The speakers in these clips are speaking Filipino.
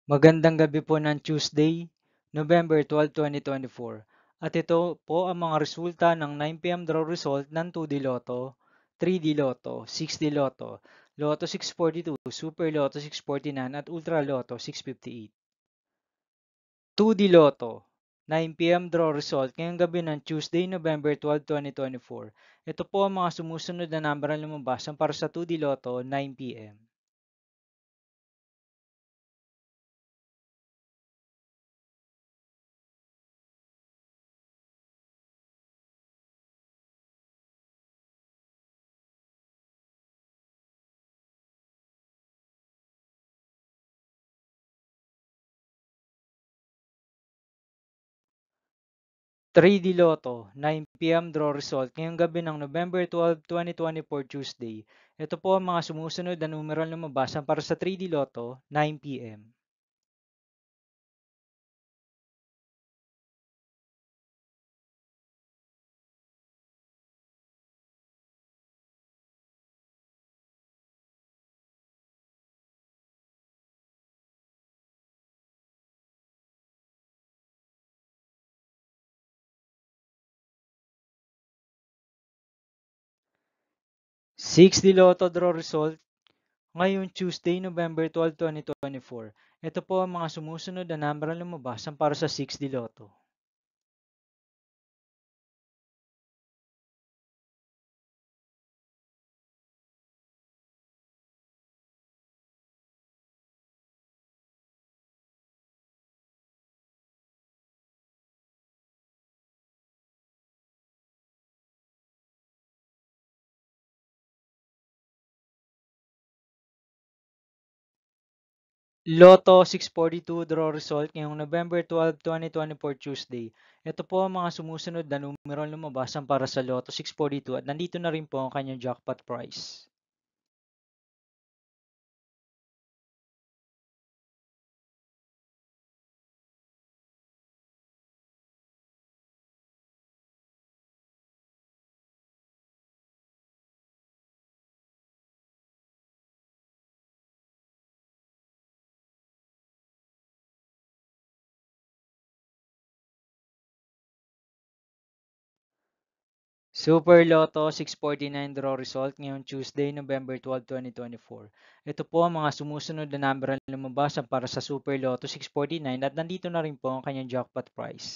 Magandang gabi po ng Tuesday, November 12, 2024. At ito po ang mga resulta ng 9 p.m. draw result ng 2D Lotto, 3D Lotto, 6D Lotto, Lotto 642, Super Lotto 649 at Ultra Lotto 658. 2D Lotto, 9 p.m. draw result ngayong gabi ng Tuesday, November 12, 2024. Ito po ang mga sumusunod na number na lumabas para sa 2D Lotto 9 p.m. 3D Lotto, 9 p.m. draw result ngayong gabi ng November 12, 2024 Tuesday. Ito po ang mga sumusunod na numeral na lumabas para sa 3D Lotto, 9 p.m. 6D Lotto draw result ngayong Tuesday, November 12, 2024. Ito po ang mga sumusunod na numeral na lumabas para sa 6D Lotto. 642 draw result ngayong November 12, 2024 Tuesday. Ito po ang mga sumusunod na numeral na lumabas para sa Lotto 642 at nandito na rin po ang kanyang jackpot price. Super Lotto 649 draw result ngayong Tuesday, November 12, 2024. Ito po ang mga sumusunod na number na lumabas para sa Super Lotto 649 at nandito na rin po ang kanyang jackpot price.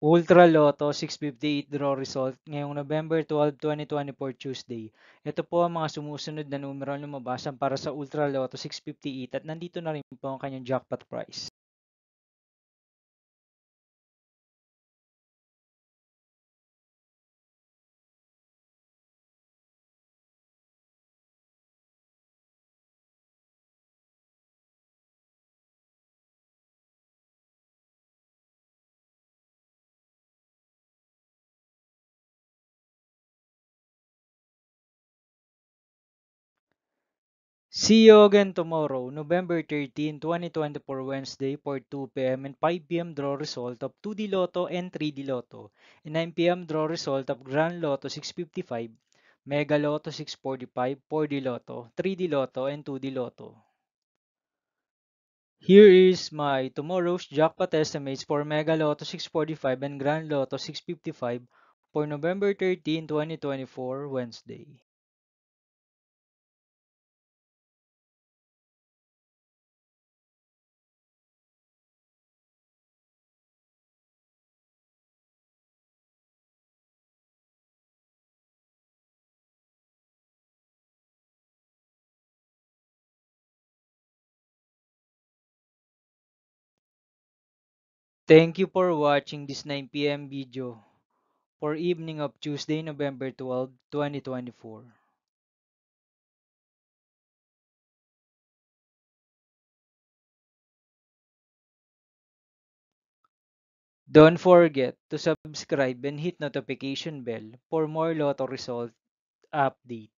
Ultra Lotto 658 draw result ngayong November 12, 2024 Tuesday. Ito po ang mga sumusunod na numero na lumabas para sa Ultra Lotto 658 at nandito na rin po ang kanyang jackpot price. See you again tomorrow, November 13, 2024 Wednesday for 2 p.m. and 5 p.m. draw result of 2D Lotto and 3D Lotto, and 9 p.m. draw result of Grand Lotto 655, Mega Lotto 645, 4D Lotto, 3D Lotto, and 2D Lotto. Here is my tomorrow's jackpot estimates for Mega Lotto 645 and Grand Lotto 655 for November 13, 2024 Wednesday. Thank you for watching this 9 p.m. video for evening of Tuesday, November 12, 2024. Don't forget to subscribe and hit notification bell for more Lotto result update.